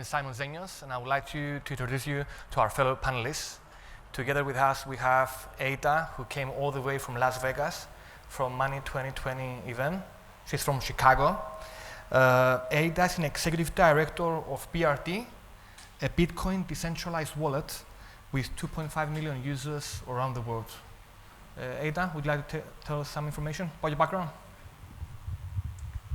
is Simon Zenios, and I would like to introduce you to our fellow panelists. Together with us, we have Ada, who came all the way from Las Vegas, from Money 2020 event. She's from Chicago. Ada is an executive director of BRD, a Bitcoin decentralized wallet with 2.5 million users around the world. Ada, would you like to tell us some information about your background?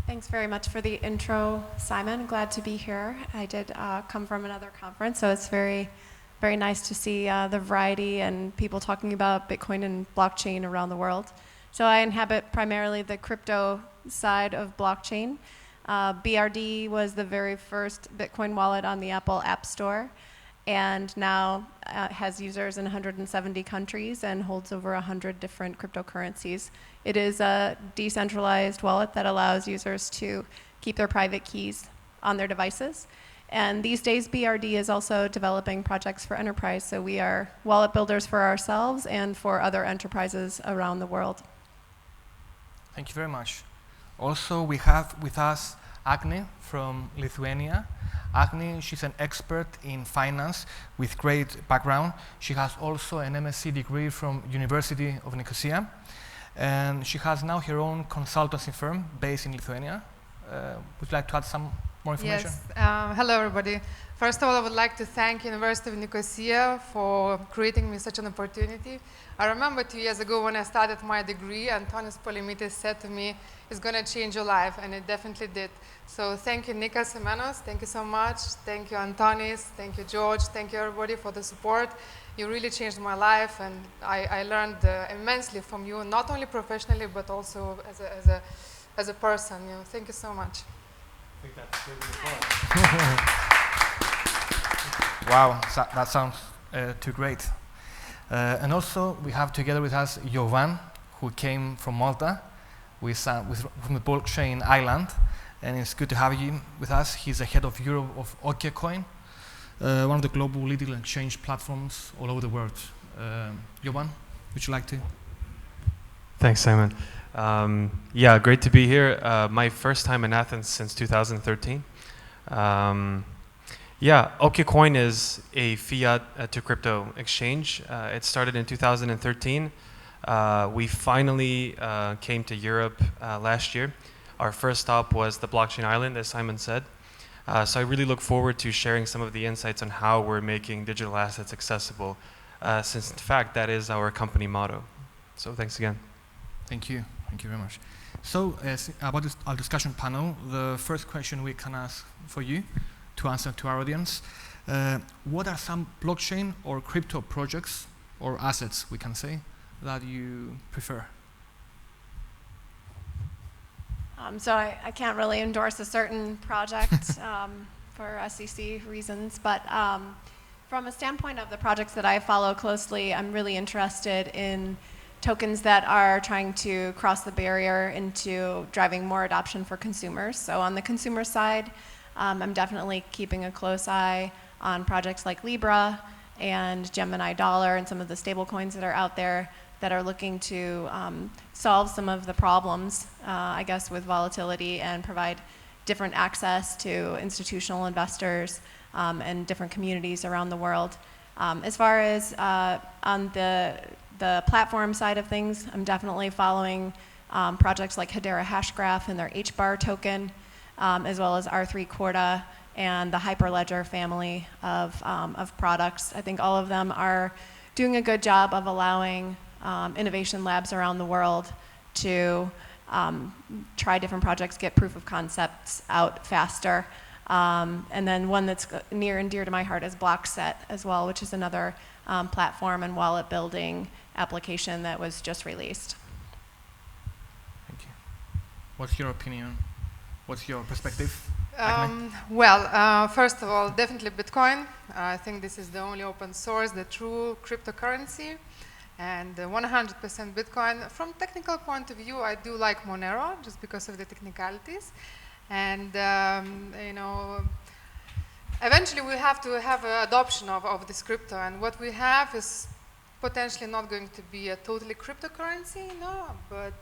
Thanks very much for the intro, Simon. Glad to be here. I did come from another conference, so it's very, very nice to see the variety and people talking about Bitcoin and blockchain around the world. So I inhabit primarily the crypto side of blockchain. BRD was the very first Bitcoin wallet on the Apple App Store, and now has users in 170 countries and holds over 100 different cryptocurrencies. It is a decentralized wallet that allows users to keep their private keys on their devices. And these days, BRD is also developing projects for enterprise, so we are wallet builders for ourselves and for other enterprises around the world. Thank you very much. Also, we have with us Agne from Lithuania. Agne, she's an expert in finance with great background. She has also an MSc degree from University of Nicosia, and she has now her own consultancy firm based in Lithuania. Would you like to add some more information? Yes. Hello, everybody. First of all, I would like to thank University of Nicosia for creating me such an opportunity. I remember 2 years ago when I started my degree, Antonis Polimitis said to me, "It's going to change your life," and it definitely did. So thank you, Nikas Semenos. Thank you so much. Thank you, Antonis. Thank you, George. Thank you, everybody, for the support. You really changed my life, and I learned immensely from you, not only professionally, but also as a person. You know, thank you so much. I think that's really Wow, that sounds too great. And also, we have together with us Jovan, who came from Malta, from the blockchain island, and it's good to have you with us. He's the head of Europe of OKCoin, one of the global leading exchange platforms all over the world. Jovan, would you like to? Thanks, Simon. Yeah, great to be here. My first time in Athens since 2013. Yeah, OKCoin is a fiat to crypto exchange. It started in 2013. We finally came to Europe last year. Our first stop was the blockchain island, as Simon said. So I really look forward to sharing some of the insights on how we're making digital assets accessible, since in fact that is our company motto. So thanks again. Thank you. Thank you very much. So about our discussion panel, the first question we can ask for you to answer to our audience, what are some blockchain or crypto projects or assets, we can say, that you prefer? So I can't really endorse a certain project for SEC reasons, but from a standpoint of the projects that I follow closely, I'm really interested in tokens that are trying to cross the barrier into driving more adoption for consumers. So on the consumer side, I'm definitely keeping a close eye on projects like Libra and Gemini Dollar and some of the stable coins that are out there that are looking to solve some of the problems, I guess, with volatility and provide different access to institutional investors and different communities around the world. As far as on the platform side of things, I'm definitely following projects like Hedera Hashgraph and their HBAR token, as well as R3 Corda and the Hyperledger family of products. I think all of them are doing a good job of allowing innovation labs around the world to try different projects, get proof of concepts out faster. And then one that's near and dear to my heart is Blockset as well, which is another platform and wallet building application that was just released. Thank you. What's your opinion? What's your perspective? Well, first of all, definitely Bitcoin. I think this is the only open source, the true cryptocurrency, and 100% Bitcoin. From technical point of view, I do like Monero just because of the technicalities, and you know, eventually we have to have an adoption of this crypto, and what we have is potentially not going to be a totally cryptocurrency, but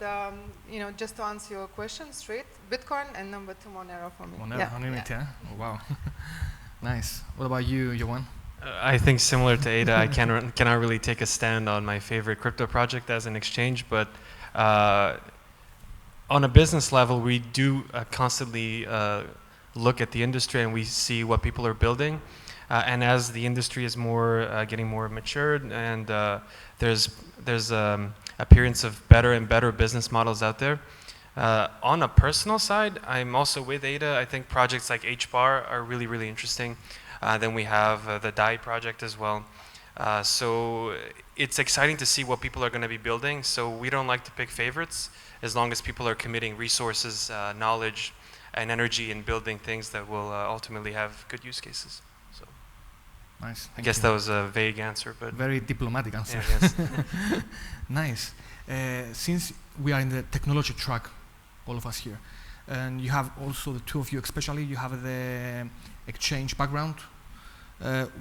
you know, just to answer your question straight, Bitcoin and number 2 Monero for me. Monero, yeah. Unlimited, yeah. Oh, wow. Nice. What about you, Jovan? I think similar to Ada, I cannot really take a stand on my favorite crypto project as an exchange, but on a business level, we do constantly look at the industry and we see what people are building. And as the industry is getting more matured, and there's appearance of better and better business models out there. On a personal side, I'm also with Ada. I think projects like HBAR are really, really interesting. Then we have the DAI project as well. So it's exciting to see what people are going to be building. So we don't like to pick favorites as long as people are committing resources, knowledge, and energy in building things that will ultimately have good use cases. So nice. I guess that was a vague answer, but very diplomatic answer. Yeah, yes. Nice. Since we are in the technology track, all of us here, and you have also the two of you, especially you have the exchange background.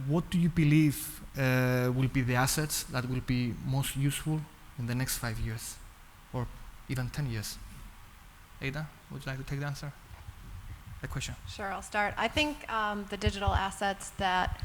What do you believe will be the assets that will be most useful in the next 5 years, or even 10 years? Ada, would you like to take the answer? The question. Sure, I'll start. I think the digital assets that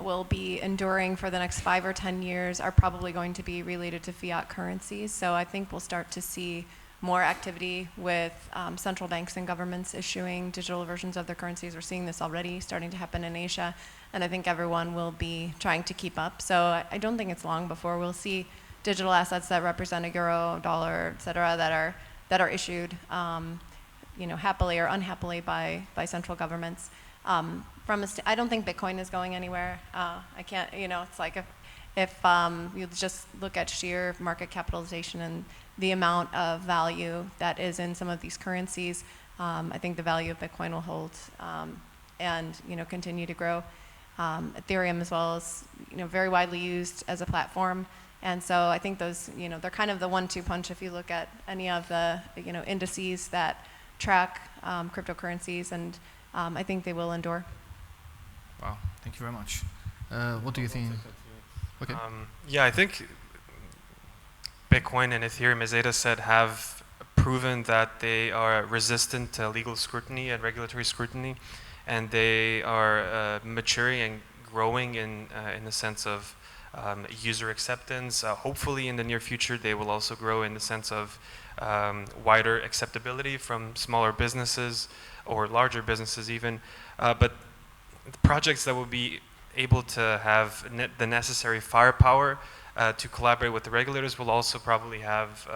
will be enduring for the next 5 or 10 years are probably going to be related to fiat currencies. So I think we'll start to see more activity with central banks and governments issuing digital versions of their currencies. We're seeing this already starting to happen in Asia, and I think everyone will be trying to keep up. So I don't think it's long before we'll see digital assets that represent a euro, dollar, et cetera, that are issued happily or unhappily by central governments. I don't think Bitcoin is going anywhere. I can't, it's like if you just look at sheer market capitalization and the amount of value that is in some of these currencies, I think the value of Bitcoin will hold and continue to grow. Ethereum as well is very widely used as a platform, and so I think those they're kind of the 1-2 punch if you look at any of the indices that track cryptocurrencies, and I think they will endure. Wow, thank you very much. What do you think? Okay. Yeah, I think Bitcoin and Ethereum, as Ada said, have proven that they are resistant to legal scrutiny and regulatory scrutiny, and they are maturing and growing in the sense of user acceptance. Hopefully, in the near future, they will also grow in the sense of wider acceptability from smaller businesses or larger businesses even. But the projects that will be able to have the necessary firepower to collaborate with the regulators will also probably have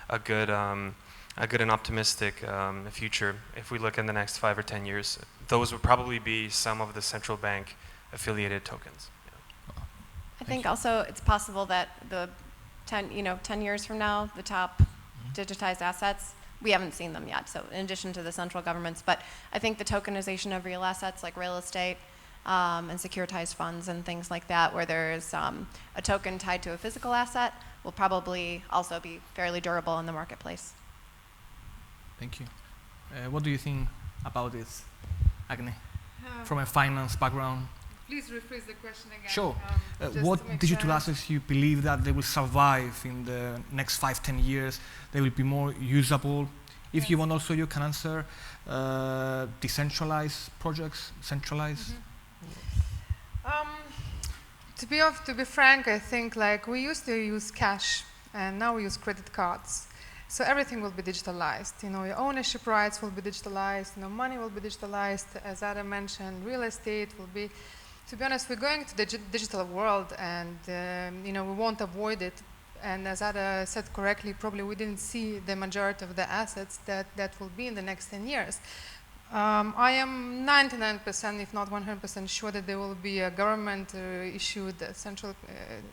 a good and optimistic future. If we look in the next 5 or 10 years, those would probably be some of the central bank affiliated tokens. Yeah. I think also it's possible that the 10 years from now, the top digitized assets, we haven't seen them yet. So in addition to the central governments, but I think the tokenization of real assets like real estate and securitized funds and things like that, where there's a token tied to a physical asset, will probably also be fairly durable in the marketplace. Thank you. What do you think about this, Agne? From a finance background. Please rephrase the question again. Sure. What digital assets you believe that they will survive in the next 5-10 years? They will be more usable. If you want, also you can answer decentralized projects, centralized. To be frank, I think like we used to use cash, and now we use credit cards. So everything will be digitalized. Your ownership rights will be digitalized. Money will be digitalized. As Adam mentioned, real estate will be. To be honest, we're going to the digital world, and we won't avoid it. And as Ada said correctly, probably we didn't see the majority of the assets that will be in the next 10 years. I am 99%, if not 100% sure that there will be a government-issued central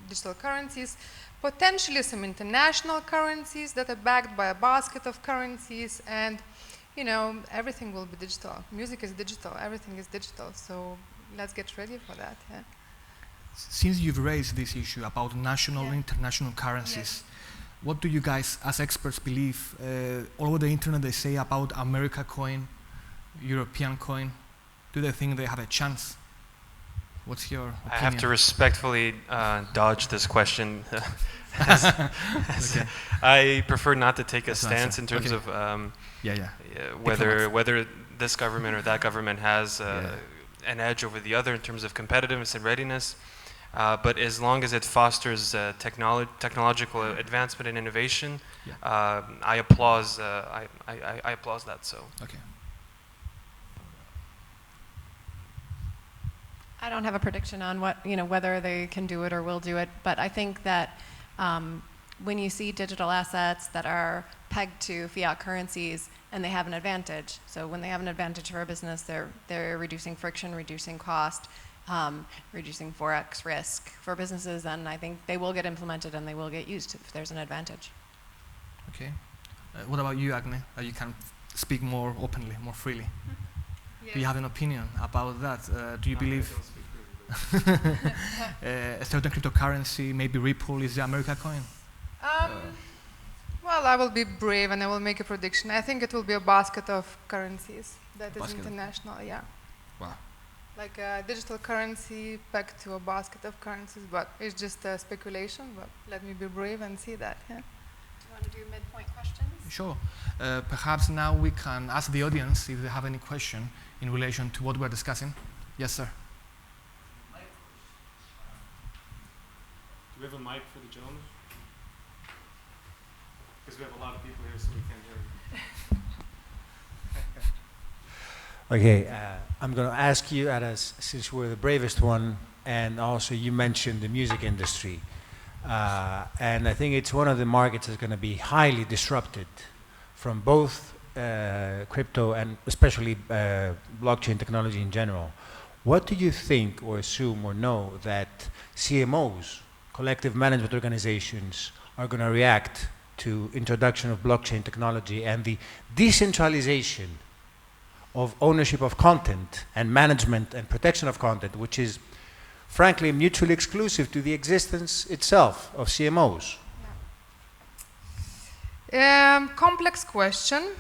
digital currencies, potentially some international currencies that are backed by a basket of currencies, and everything will be digital. Music is digital, everything is digital, so let's get ready for that. Yeah. Since you've raised this issue about national and international currencies, what do you guys as experts believe? All over the internet they say about America coin, European coin. Do they think they have a chance? What's your opinion? I have to respectfully dodge this question. Okay. I prefer not to take a stance in terms of whether this government or that government has an edge over the other in terms of competitiveness and readiness. But as long as it fosters technological advancement and innovation, I applaud that. So. Okay. I don't have a prediction on whether they can do it or will do it, but I think that when you see digital assets that are pegged to fiat currencies and they have an advantage, so when they have an advantage for a business, they're reducing friction, reducing cost, reducing forex risk for businesses, and I think they will get implemented and they will get used if there's an advantage. Okay. What about you, Agne? You can speak more openly, more freely. Yes. Do you have an opinion about that? Do you believe a certain cryptocurrency, maybe Ripple, is the America coin? Well, I will be brave and I will make a prediction. I think it will be a basket of currencies that is international, yeah. Wow. Like a digital currency pegged to a basket of currencies, but it's just a speculation, but let me be brave and see that, yeah. Do you want to do midpoint questions? Sure. Perhaps now we can ask the audience if they have any question in relation to what we're discussing. Yes, sir. Do we have a mic for the gentleman? Because we have a lot of people here, so we can't hear you. Okay, I'm going to ask you, since we're the bravest one, and also you mentioned the music industry, and I think it's one of the markets that's going to be highly disrupted from both crypto and especially blockchain technology in general. What do you think or assume or know that CMOs, collective management organizations, are going to react to introduction of blockchain technology and the decentralization of ownership of content and management and protection of content, which is frankly mutually exclusive to the existence itself of CMOs? Complex question.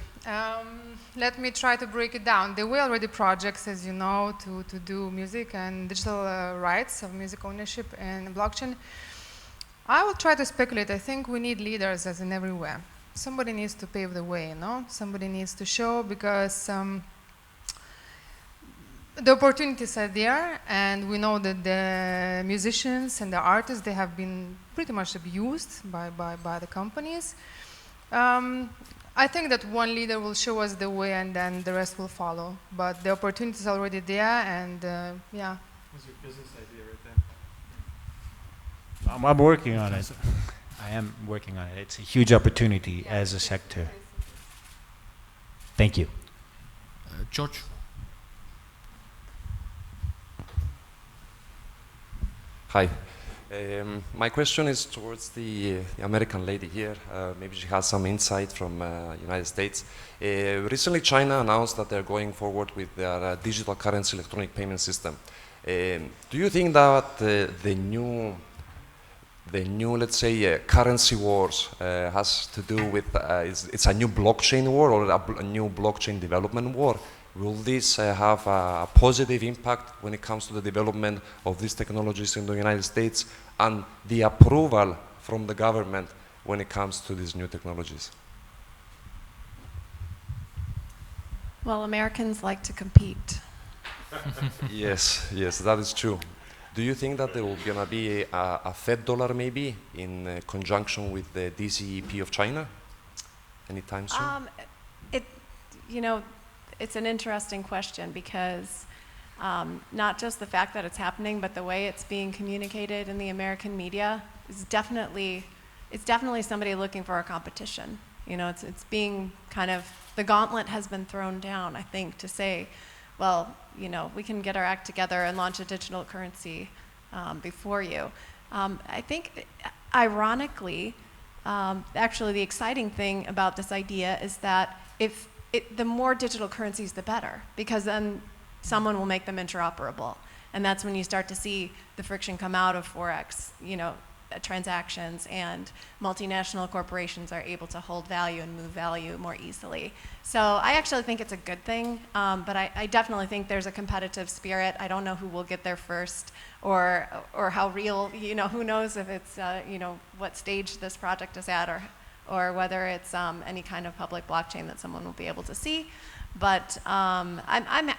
Let me try to break it down. There were already projects, as you know, to do music and digital rights of music ownership and blockchain. I will try to speculate. I think we need leaders as in everywhere. Somebody needs to pave the way, Somebody needs to show, because the opportunities are there, and we know that the musicians and the artists, they have been pretty much abused by the companies. I think that one leader will show us the way, and then the rest will follow. But the opportunity is already there, and yeah. What's your business idea right there? I'm working on it. I am working on it. It's a huge opportunity as a sector. Thank you. George? Hi. My question is towards the American lady here. Maybe she has some insight from United States. Recently, China announced that they're going forward with their digital currency electronic payment system. Do you think that the new, let's say, currency wars has to do with, it's a new blockchain war or a new blockchain development war? Will this have a positive impact when it comes to the development of these technologies in the United States and the approval from the government when it comes to these new technologies? Well, Americans like to compete. Yes, that is true. Do you think that there will gonna be a Fed dollar maybe in conjunction with the DCEP of China anytime soon? It's an interesting question, because not just the fact that it's happening, but the way it's being communicated in the American media is definitely somebody looking for a competition. It's being kind of, the gauntlet has been thrown down, I think, to say, well, we can get our act together and launch a digital currency before you. I think, ironically, actually the exciting thing about this idea is that the more digital currencies, the better, because then someone will make them interoperable. And that's when you start to see the friction come out of Forex, transactions, and multinational corporations are able to hold value and move value more easily. So I actually think it's a good thing, but I definitely think there's a competitive spirit. I don't know who will get there first, or how real, who knows if it's, what stage this project is at, or whether it's any kind of public blockchain that someone will be able to see. But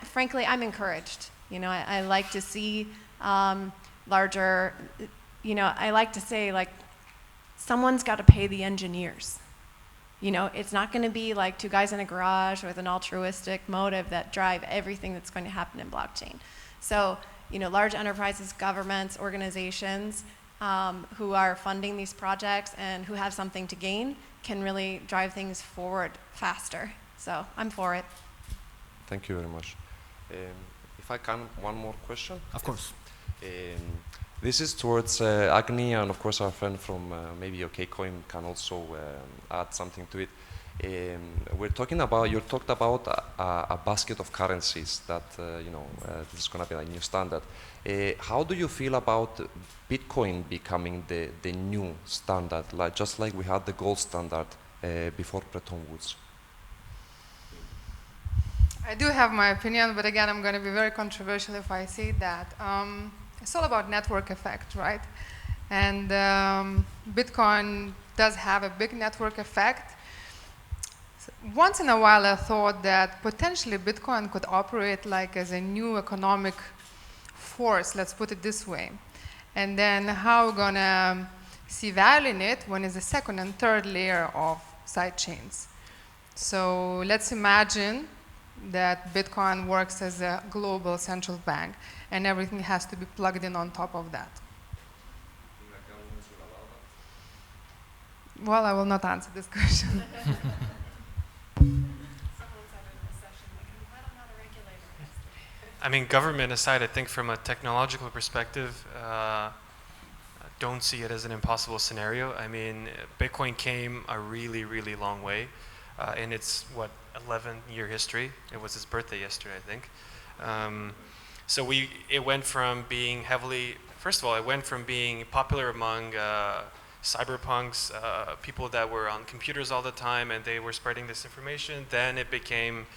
frankly, I'm encouraged You know, I like to see larger, you know, I like to say, like, someone's got to pay the engineers. You know, it's not going to be like two guys in a garage with an altruistic motive that drive everything that's going to happen in blockchain. So, you know, large enterprises, governments, organizations who are funding these projects and who have something to gain can really drive things forward faster. So I'm for it. Thank you very much. If I can, one more question. Of course. This is towards Agne, and of course our friend from maybe OKCoin can also add something to it. You talked about a basket of currencies that, you know, this is going to be a new standard. How do you feel about Bitcoin becoming the new standard, just like we had the gold standard before Bretton Woods? I do have my opinion, but again, I'm going to be very controversial if I say that. It's all about network effect, right? And Bitcoin does have a big network effect. So once in a while, I thought that potentially Bitcoin could operate like as a new economic force, let's put it this way. And then how we're going to see value in it when it's the second and third layer of side chains. So let's imagine that Bitcoin works as a global central bank, and everything has to be plugged in on top of that. Well, I will not answer this question. I mean, government aside, I think from a technological perspective, don't see it as an impossible scenario. I mean, Bitcoin came a really, really long way in its, 11-year history. It was his birthday yesterday, I think. So it went from being first of all, it went from being popular among cyberpunks, people that were on computers all the time and they were spreading this information. Then it became,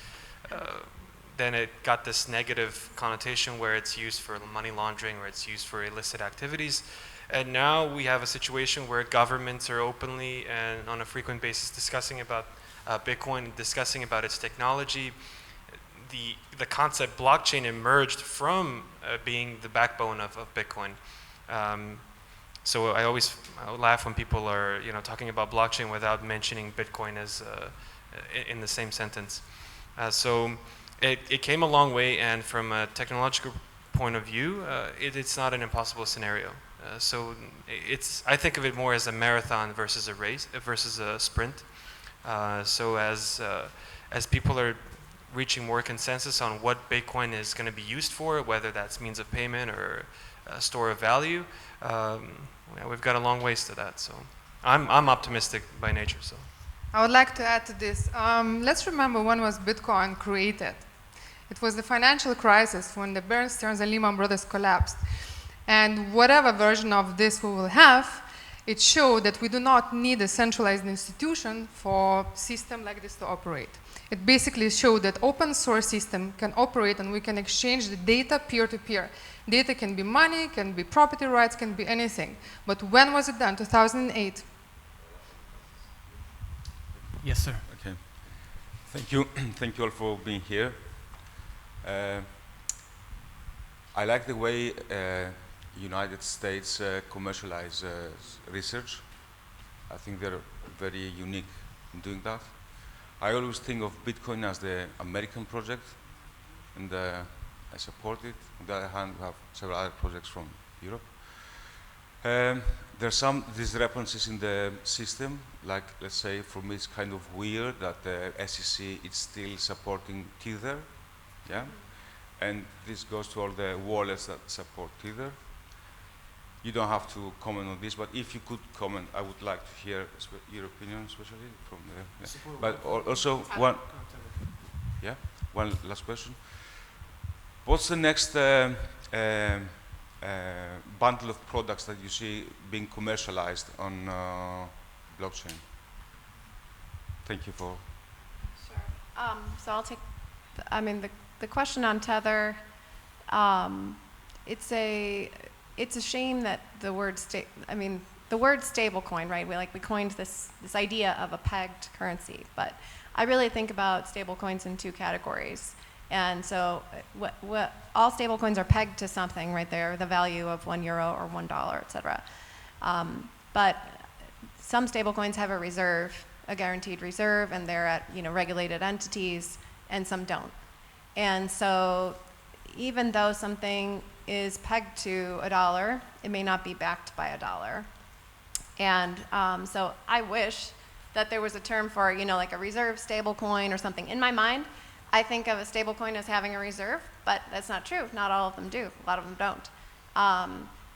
then it got this negative connotation where it's used for money laundering or it's used for illicit activities. And now we have a situation where governments are openly and on a frequent basis discussing about Bitcoin, discussing about its technology. The concept blockchain emerged from being the backbone of Bitcoin. So I laugh when people are talking about blockchain without mentioning Bitcoin as in the same sentence. So it came a long way, and from a technological point of view, it's not an impossible scenario. So I think of it more as a marathon versus a race, versus a sprint. So as people are reaching more consensus on what Bitcoin is going to be used for, whether that's means of payment or a store of value, we've got a long ways to that. So I'm optimistic by nature. So I would like to add to this. Let's remember when was Bitcoin created. It was the financial crisis when the Bear Stearns and Lehman Brothers collapsed. And whatever version of this we will have, it showed that we do not need a centralized institution for a system like this to operate. It basically showed that open source system can operate and we can exchange the data peer-to-peer. Data can be money, can be property rights, can be anything. But when was it done? 2008. Yes, sir. Okay. Thank you. Thank you all for being here. I like the way United States commercialize research. I think they're very unique in doing that. I always think of Bitcoin as the American project, and I support it. On the other hand, we have several other projects from Europe. There's some discrepancies in the system, like, let's say, for me it's kind of weird that the SEC is still supporting Tether, yeah? And this goes to all the wallets that support Tether. You don't have to comment on this, but if you could comment, I would like to hear your opinion, especially from the. Yeah. But also one last question. What's the next bundle of products that you see being commercialized on blockchain? Thank you for. Sure. So I'll take. The question on Tether. It's a shame that the word stablecoin, right? We coined this idea of a pegged currency, but I really think about stablecoins in two categories. And so all stablecoins are pegged to something right there, the value of €1 or $1, et cetera. But some stablecoins have a reserve, a guaranteed reserve, and they're at regulated entities, and some don't. And so even though something is pegged to $1, it may not be backed by $1. And so I wish that there was a term for, like a reserve stablecoin or something. In my mind, I think of a stablecoin as having a reserve, but that's not true. Not all of them do. A lot of them don't.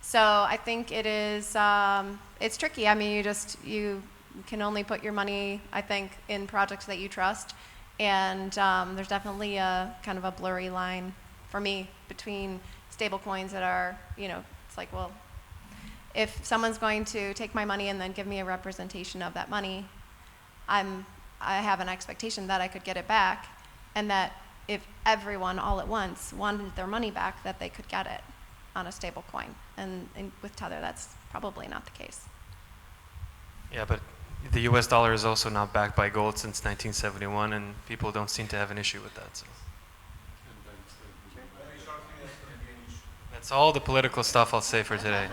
So I think it is, it's tricky. I mean, you can only put your money, I think, in projects that you trust. And there's definitely a kind of a blurry line for me between stablecoins that are, it's like, well, if someone's going to take my money and then give me a representation of that money, I have an expectation that I could get it back, and that if everyone all at once wanted their money back, that they could get it on a stable coin. And with Tether, that's probably not the case. Yeah, but the US dollar is also not backed by gold since 1971, and people don't seem to have an issue with that. So. That's all the political stuff I'll say for today.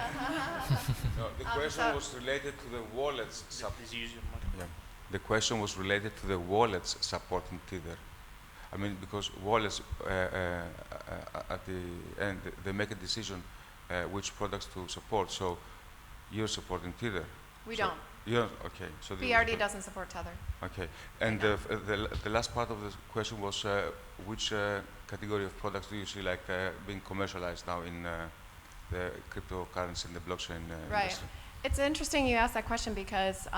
No, the question was related to the wallets. The question was related to the wallets supporting Tether. I mean, because wallets at the end they make a decision which products to support. So you're supporting Tether. We don't. Yeah. Okay. So BRD doesn't support Tether. Okay. And the last part of the question was which category of products do you see like being commercialized now in the cryptocurrency and the blockchain Right. industry? It's interesting you asked that question because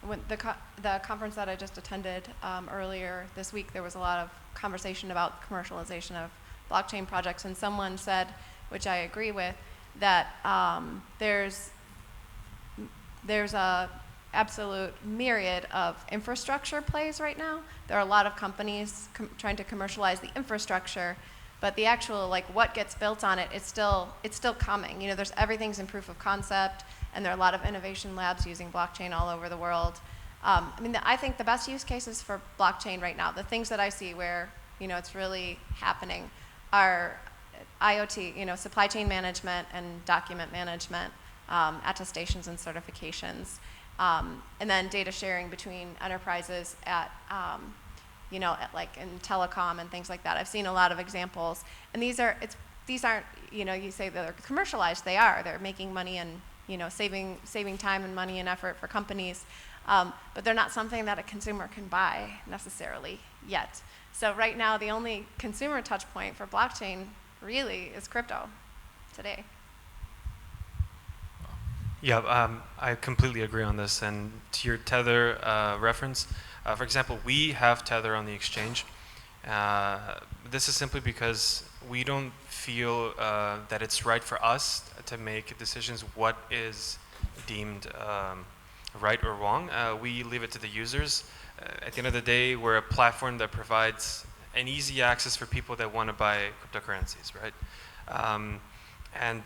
when the conference that I just attended earlier this week, there was a lot of conversation about commercialization of blockchain projects, and someone said, which I agree with, that there's a absolute myriad of infrastructure plays right now. There are a lot of companies trying to commercialize the infrastructure, but the actual what gets built on it, it's still coming. Everything's in proof of concept, and there are a lot of innovation labs using blockchain all over the world. I think the best use cases for blockchain right now, the things that I see where it's really happening, are IoT, supply chain management and document management, attestations and certifications, and then data sharing between enterprises at in telecom and things like that. I've seen a lot of examples, and these aren't, you say they're commercialized. They're making money and saving time and money and effort for companies, but they're not something that a consumer can buy necessarily yet. So right now, the only consumer touch point for blockchain really is crypto today. Yeah, I completely agree on this. And to your Tether reference, for example, we have Tether on the exchange. This is simply because we don't feel that it's right for us to make decisions what is deemed right or wrong. We leave it to the users. At the end of the day, we're a platform that provides an easy access for people that want to buy cryptocurrencies, right? And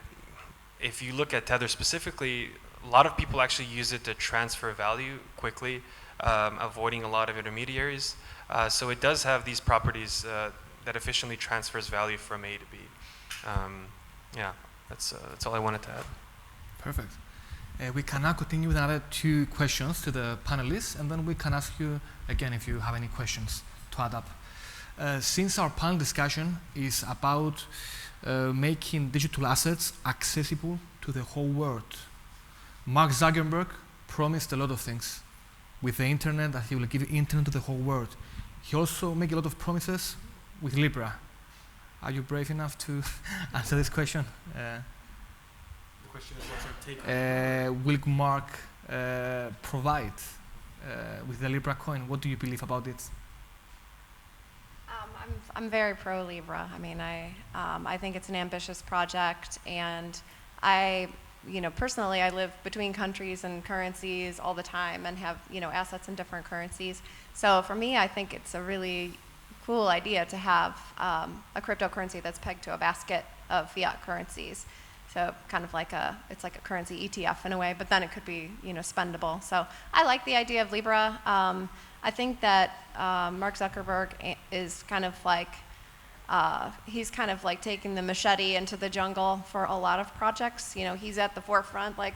if you look at Tether specifically, a lot of people actually use it to transfer value quickly, avoiding a lot of intermediaries. So it does have these properties that efficiently transfers value from A to B. Yeah, that's all I wanted to add. Perfect. We can now continue with another 2 questions to the panelists, and then we can ask you again if you have any questions to add up. Since our panel discussion is about making digital assets accessible to the whole world, Mark Zuckerberg promised a lot of things with the internet, that he will give internet to the whole world. He also made a lot of promises with Libra. Are you brave enough to answer this question? The question is, what's our take on it? Will Mark provide with the Libra coin? What do you believe about it? I'm very pro Libra. I think it's an ambitious project, and personally, I live between countries and currencies all the time, and have assets in different currencies. So for me, I think it's a really cool idea to have a cryptocurrency that's pegged to a basket of fiat currencies. So kind of it's like a currency ETF in a way, but then it could be spendable. So I like the idea of Libra. I think that Mark Zuckerberg is kind of he's kind of like taking the machete into the jungle for a lot of projects. You know, he's at the forefront, like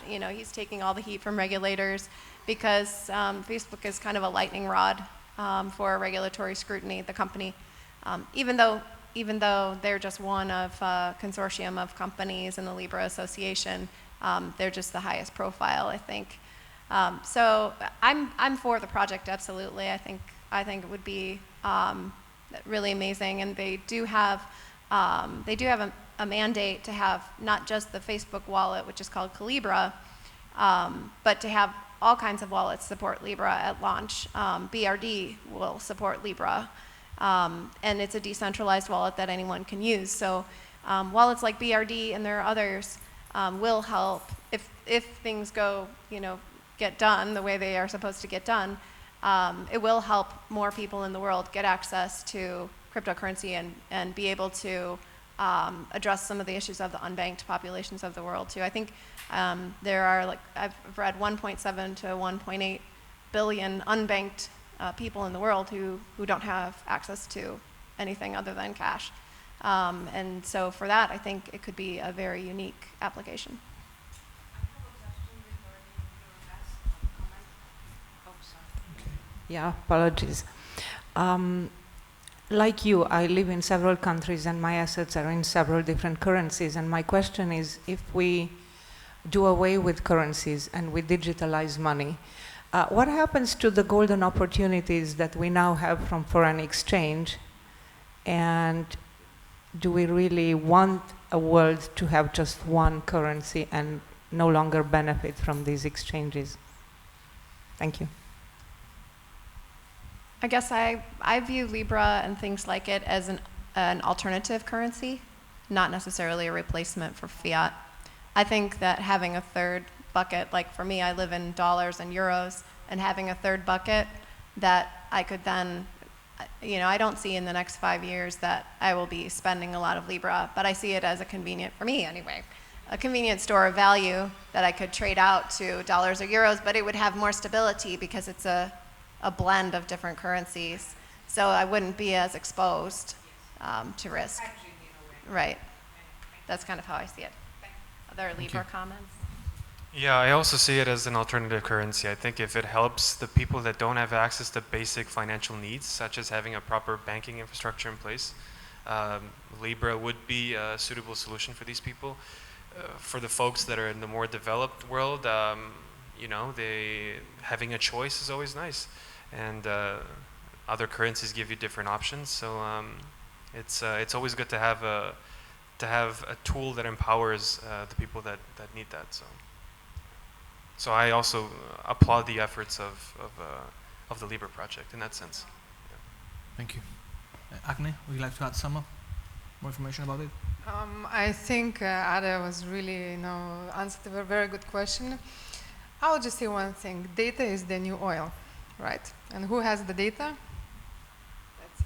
you know, he's taking all the heat from regulators because Facebook is kind of a lightning rod for regulatory scrutiny, the company. Even though they're just one of a consortium of companies in the Libra Association, they're just the highest profile, I think. So I'm for the project, absolutely. I think it would be really amazing, and they do have a mandate to have not just the Facebook wallet, which is called Calibra, but to have all kinds of wallets support Libra at launch. BRD will support Libra, and it's a decentralized wallet that anyone can use. So wallets like BRD, and there are others, will help if things go, you know, get done the way they are supposed to get done. It will help more people in the world get access to cryptocurrency and be able to address some of the issues of the unbanked populations of the world too. I think there are, like, I've read 1.7 to 1.8 billion unbanked people in the world who don't have access to anything other than cash. And so for that, I think it could be a very unique application. Yeah, apologies. Like you, I live in several countries and my assets are in several different currencies. And my question is, if we do away with currencies and we digitalize money, what happens to the golden opportunities that we now have from foreign exchange? And do we really want a world to have just one currency and no longer benefit from these exchanges? Thank you. I guess I view Libra and things like it as an alternative currency, not necessarily a replacement for fiat. I think that having a third bucket, like for me, I live in dollars and euros, and having a third bucket that I could then, you know, I don't see in the next 5 years that I will be spending a lot of Libra, but I see it as a convenient, for me anyway, a convenient store of value that I could trade out to dollars or euros, but it would have more stability because it's a blend of different currencies. So I wouldn't be as exposed to risk. Right. That's kind of how I see it. Other Libra comments? Yeah, I also see it as an alternative currency. I think if it helps the people that don't have access to basic financial needs, such as having a proper banking infrastructure in place, Libra would be a suitable solution for these people. For the folks that are in the more developed world, you know, having a choice is always nice. And other currencies give you different options, so it's always good to have a tool that empowers the people that need that. So I also applaud the efforts of the Libra project in that sense. Yeah. Thank you. Agne, would you like to add some more information about it? I think Ada was really, you know, answered a very good question. I will just say one thing: data is the new oil. Right. And who has the data? That's it.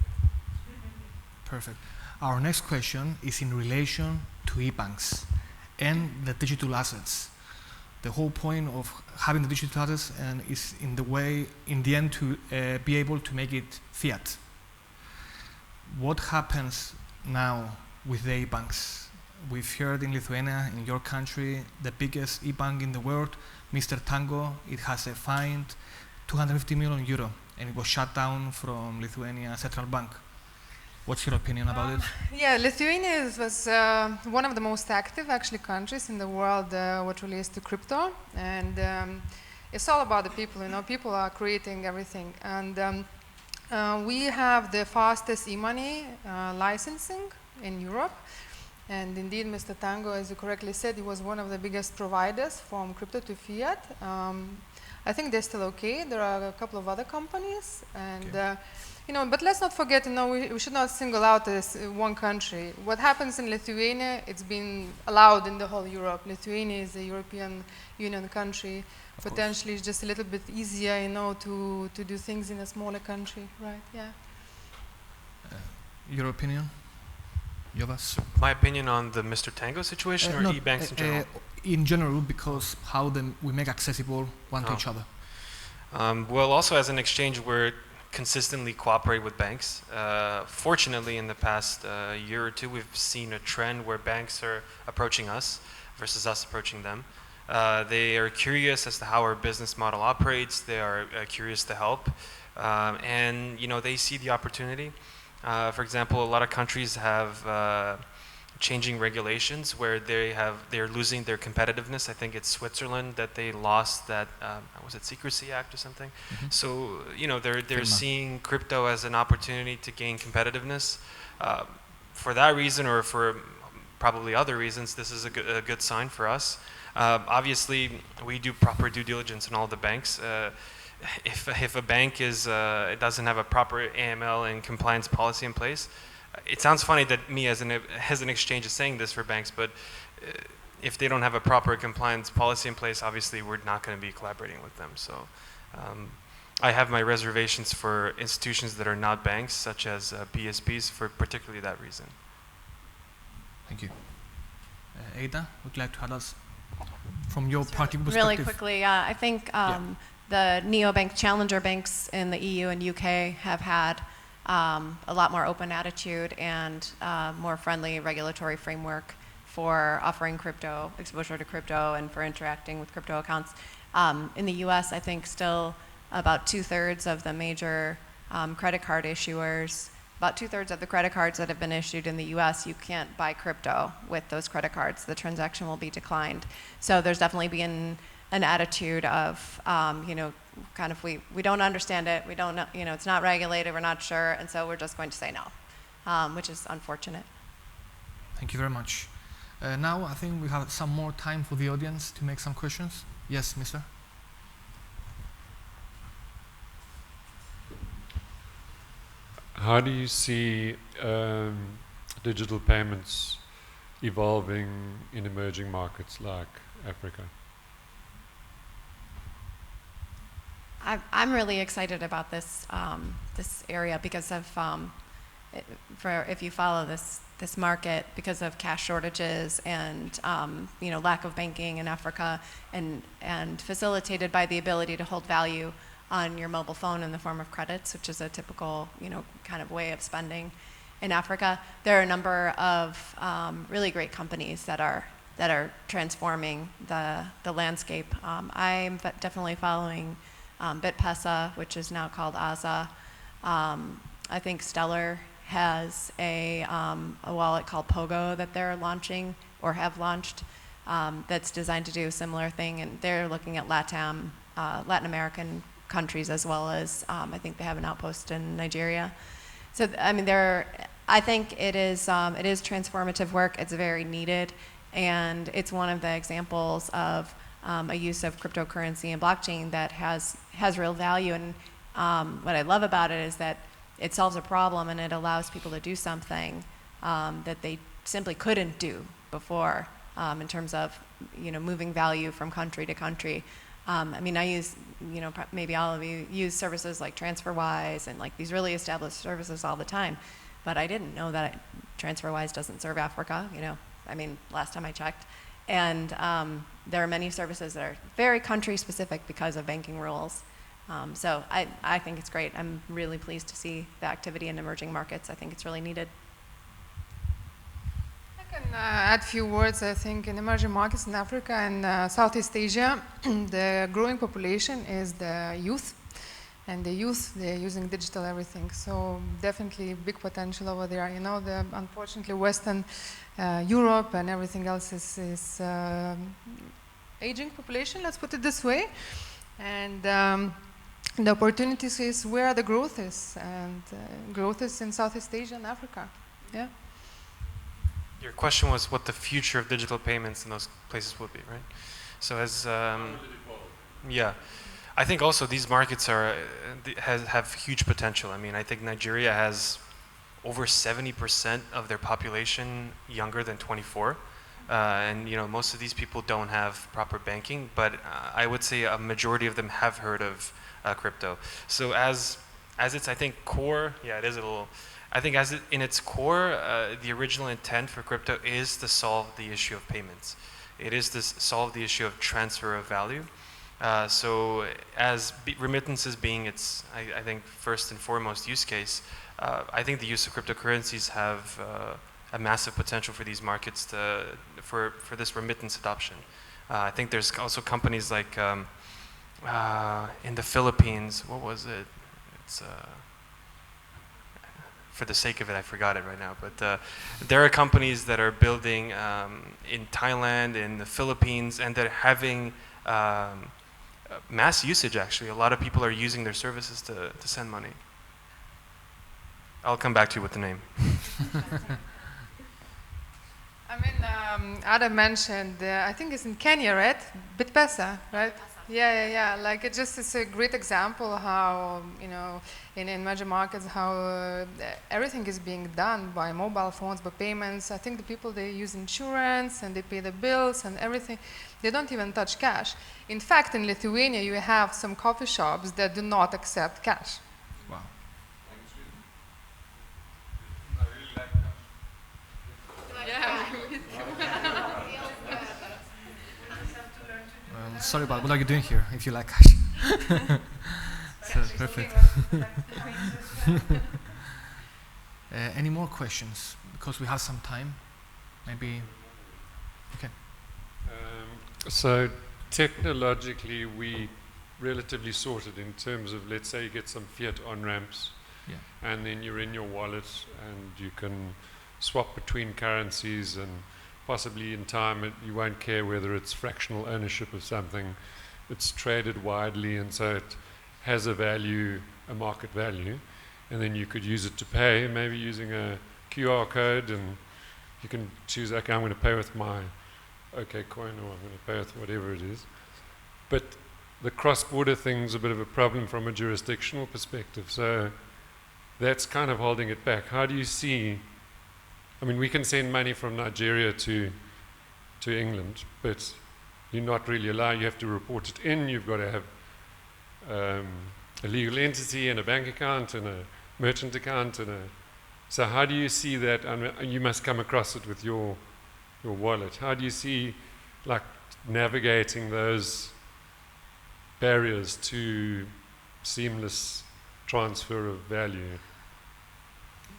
Perfect. Our next question is in relation to e-banks and the digital assets. The whole point of having the digital assets is in the end to be able to make it fiat. What happens now with the e-banks? We've heard in Lithuania, in your country, the biggest e-bank in the world, Mr. Tango, it has a fine 250 million euro, and it was shut down from Lithuania Central Bank. What's your opinion about it? Yeah, Lithuania was one of the most active, actually, countries in the world what relates to crypto, and it's all about the people. You know, people are creating everything, and we have the fastest e-money licensing in Europe. And indeed, Mr. Tango, as you correctly said, he was one of the biggest providers from crypto to fiat. I think they're still okay. There are a couple of other companies, and you know, but let's not forget, you know, we should not single out this one country. What happens in Lithuania, it's been allowed in the whole Europe. Lithuania is a European Union country. Potentially, it's just a little bit easier, you know, to do things in a smaller country, right? Yeah. Your opinion, Jovan? My opinion on the Mr. Tango situation or e-banks in general? In general, because how we make accessible one to each other. Well, also as an exchange, we're consistently cooperate with banks. Fortunately, in the past year or two, we've seen a trend where banks are approaching us versus us approaching them. They are curious as to how our business model operates. They are curious to help, and they see the opportunity. For example, a lot of countries have changing regulations where they're losing their competitiveness. I think it's Switzerland that they lost that was it Secrecy Act or something. So they're seeing crypto as an opportunity to gain competitiveness. For that reason, or for probably other reasons, this is a good sign for us. Obviously, we do proper due diligence in all the banks. If a bank doesn't have a proper AML and compliance policy in place, it sounds funny that me as an exchange is saying this for banks, but if they don't have a proper compliance policy in place, obviously we're not going to be collaborating with them. So I have my reservations for institutions that are not banks, such as PSPs, for particularly that reason. Thank you. Ada, would you like to add us from your practical perspective? Really quickly, I think the neobank challenger banks in the EU and UK have had a lot more open attitude and more friendly regulatory framework for offering crypto, exposure to crypto, and for interacting with crypto accounts. In the US, I think still about 2/3 of the major credit card issuers, about 2/3 of the credit cards that have been issued in the US, you can't buy crypto with those credit cards. The transaction will be declined. So there's definitely been an attitude of, kind of we don't understand it, we don't know, it's not regulated, we're not sure, and so we're just going to say no, which is unfortunate. Thank you very much. Now I think we have some more time for the audience to make some questions. Yes, mister? How do you see digital payments evolving in emerging markets like Africa? I'm really excited about this this area because of if you follow this market, because of cash shortages and lack of banking in Africa, and facilitated by the ability to hold value on your mobile phone in the form of credits, which is a typical kind of way of spending in Africa. There are a number of really great companies that are transforming the landscape. I'm definitely following BitPesa, which is now called Aza. I think Stellar has a wallet called Pogo that they're launching or have launched that's designed to do a similar thing, and they're looking at Latin American countries as well as I think they have an outpost in Nigeria. So I mean, I think it is transformative work. It's very needed, and it's one of the examples of a use of cryptocurrency and blockchain that has real value. And what I love about it is that it solves a problem and it allows people to do something that they simply couldn't do before in terms of moving value from country to country. I mean, I use, maybe all of you use services like TransferWise and like these really established services all the time, but I didn't know that TransferWise doesn't serve Africa. I mean, last time I checked. And there are many services that are very country specific because of banking rules. So I think it's great. I'm really pleased to see the activity in emerging markets. I think it's really needed. I can add a few words. I think in emerging markets in Africa and Southeast Asia, the growing population is the youth. And the youth, they're using digital everything. So definitely big potential over there. Unfortunately, Western Europe and everything else is aging population, let's put it this way. And the opportunities is where the growth is. And growth is in Southeast Asia and Africa. Yeah. Your question was what the future of digital payments in those places would be, right? So as yeah. I think also these markets have huge potential. I mean, I think Nigeria has over 70% of their population younger than 24. And most of these people don't have proper banking, but I would say a majority of them have heard of crypto. So as its, I think, core, yeah, it is a little, I think in its core, the original intent for crypto is to solve the issue of payments. It is to solve the issue of transfer of value. So as remittances being its, I think, first and foremost use case, I think the use of cryptocurrencies have a massive potential for these markets for this remittance adoption. I think there's also companies like in the Philippines, what was it? It's for the sake of it, I forgot it right now. But there are companies that are building in Thailand, in the Philippines, and they're having mass usage. Actually, a lot of people are using their services to send money. I'll come back to you with the name. I mean, Adam mentioned, I think it's in Kenya, right? Bitpesa, right? Yeah. Like it's a great example how, you know, in emerging markets, how everything is being done by mobile phones, by payments. I think the people, they use insurance and they pay the bills and everything. They don't even touch cash. In fact, in Lithuania, you have some coffee shops that do not accept cash. Wow. Sorry, but what are you doing here if you like cash? So, perfect. Any more questions? Because we have some time. Maybe. Okay. So technologically, we relatively sorted in terms of, let's say you get some fiat on-ramps, and then you're in your wallet and you can swap between currencies, and possibly in time you won't care whether it's fractional ownership of something. It's traded widely, and so it has a value, a market value, and then you could use it to pay, maybe using a QR code, and you can choose, okay, I'm going to pay with my OKCoin, or I'm going to pay with whatever it is. But the cross-border thing's a bit of a problem from a jurisdictional perspective, so that's kind of holding it back. How do you see, I mean, we can send money from Nigeria to England, but you're not really allowed, you have to report it in, you've got to have a legal entity and a bank account and a merchant account, and so how do you see that? I mean, you must come across it with your wallet. How do you see, like, navigating those barriers to seamless transfer of value?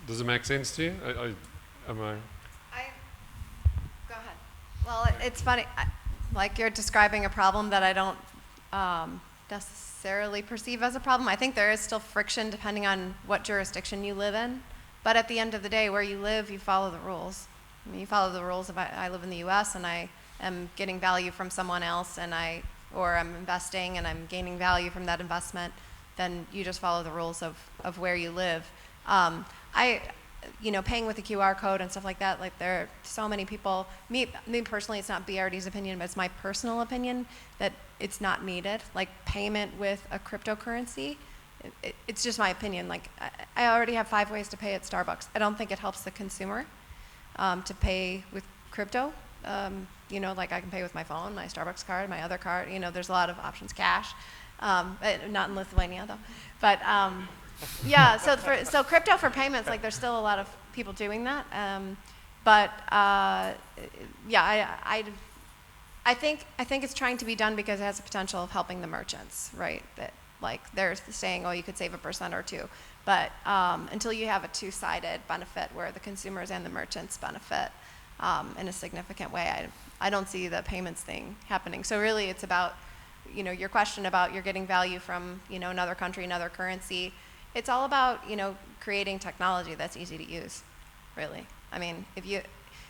Does it make sense to you? Go ahead. Well, it's funny. Like, you're describing a problem that I don't necessarily perceive as a problem. I think there is still friction depending on what jurisdiction you live in. But at the end of the day, where you live, you follow the rules. I mean, you follow the rules. If I live in the U.S. and I am getting value from someone else, or I'm investing and I'm gaining value from that investment, then you just follow the rules of where you live. Paying with a QR code and stuff like that, like, there are so many people, me personally, it's not BRD's opinion, but it's my personal opinion that it's not needed. Like, payment with a cryptocurrency, it's just my opinion. Like, I already have 5 ways to pay at Starbucks. I don't think it helps the consumer to pay with crypto. Like, I can pay with my phone, my Starbucks card, my other card, there's a lot of options, cash. Not in Lithuania though. But yeah, so crypto for payments, like, there's still a lot of people doing that. I think it's trying to be done because it has the potential of helping the merchants, right? That, like, they're saying, oh, you could save 1% or 2%. But until you have a two-sided benefit where the consumers and the merchants benefit in a significant way, I don't see the payments thing happening. So really, it's about, your question about you're getting value from, another country, another currency. It's all about, creating technology that's easy to use, really. I mean,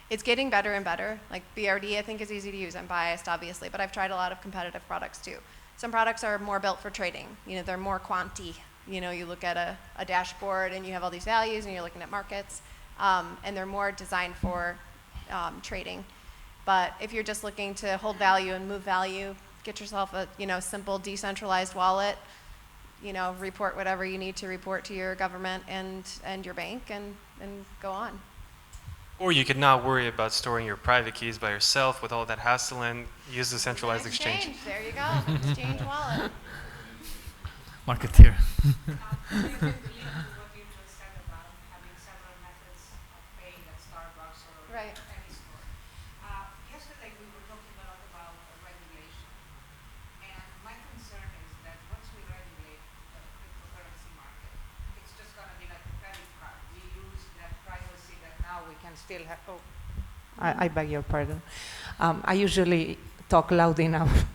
it's getting better and better. Like, BRD, I think, is easy to use. I'm biased, obviously, but I've tried a lot of competitive products too. Some products are more built for trading. They're more quanti. You look at a dashboard and you have all these values and you're looking at markets, and they're more designed for trading. But if you're just looking to hold value and move value, get yourself a simple decentralized wallet, report whatever you need to report to your government and your bank, and go on. Or you could not worry about storing your private keys by yourself with all that hassle and use the centralized exchange. There you go. Exchange wallet. Marketeer. Right. Yesterday we were talking a lot about regulation, and my can still have, I beg your pardon. I usually talk loud enough,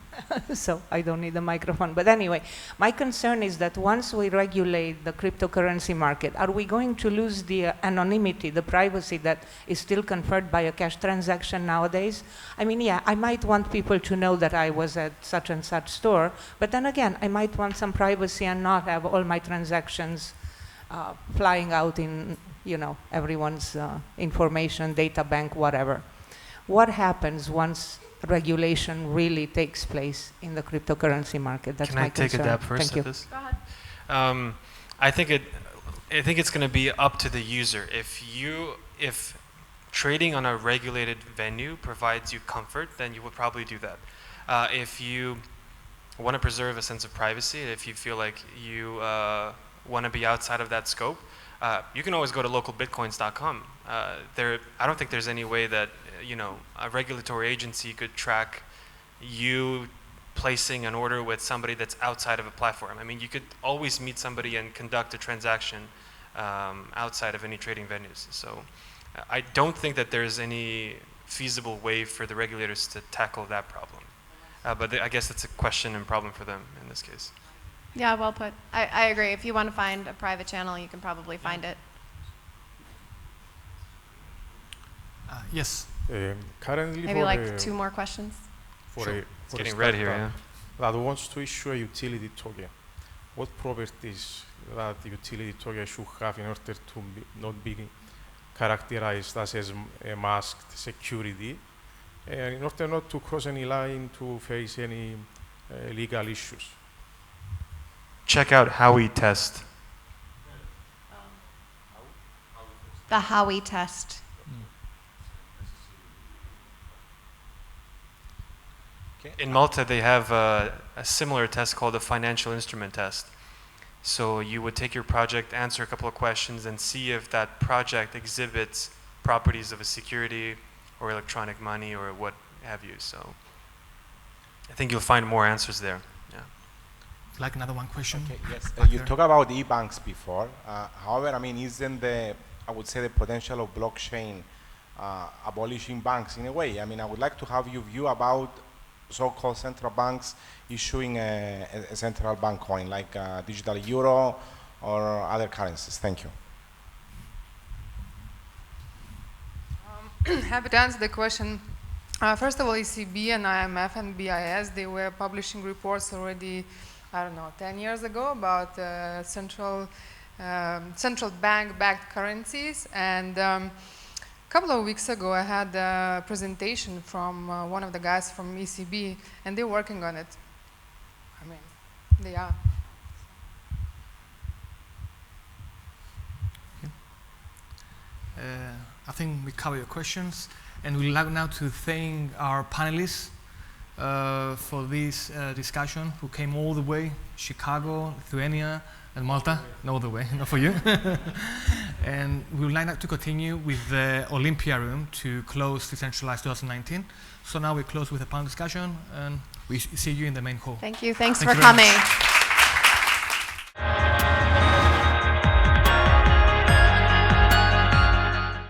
so I don't need a microphone. But anyway, my concern is that once we regulate the cryptocurrency market, are we going to lose the anonymity, the privacy that is still conferred by a cash transaction nowadays? I mean, yeah, I might want people to know that I was at such and such store, but then again, I might want some privacy and not have all my transactions flying out in, you know, everyone's information, data bank, whatever. What happens once regulation really takes place in the cryptocurrency market? That's my concern. Can I take a dab first Thank at you. this? Go ahead. I think it's going to be up to the user. If trading on a regulated venue provides you comfort, then you would probably do that. If you want to preserve a sense of privacy, if you feel like you want to be outside of that scope, you can always go to localbitcoins.com. I don't think there's any way that a regulatory agency could track you placing an order with somebody that's outside of a platform. I mean, you could always meet somebody and conduct a transaction outside of any trading venues. So I don't think that there's any feasible way for the regulators to tackle that problem. But I guess it's a question and problem for them in this case. Yeah, well put. I agree. If you want to find a private channel, you can probably find it. Yes. Currently, Maybe like 2 more questions. It's getting red here, yeah. That wants to issue a utility token. What properties that the utility token should have in order to not be characterized as a masked security, and in order not to cross any line to face any legal issues? Check out Howey test. The Howey test. In Malta, they have a similar test called a financial instrument test. So you would take your project, answer a couple of questions, and see if that project exhibits properties of a security or electronic money or what have you. So I think you'll find more answers there. Yeah. Like another one question. Okay, yes. You talked about e-banks before. However, I mean, isn't I would say the potential of blockchain abolishing banks in a way? I mean, I would like to have your view about so-called central banks issuing a central bank coin like digital euro or other currencies. Thank you. Happy to answer the question. First of all, ECB and IMF and BIS, they were publishing reports already, I don't know, 10 years ago about central bank-backed currencies. And a couple of weeks ago, I had a presentation from one of the guys from ECB, and they're working on it. I mean, they are. I think we covered your questions, and we'd like now to thank our panelists for this discussion, who came all the way, Chicago, Lithuania, and Malta, no other way, not for you. And we would like now to continue with the Olympia room to close Decentralized 2019. So now we close with a panel discussion, and we see you in the main hall. Thank you. Thanks Thank for you very coming. much.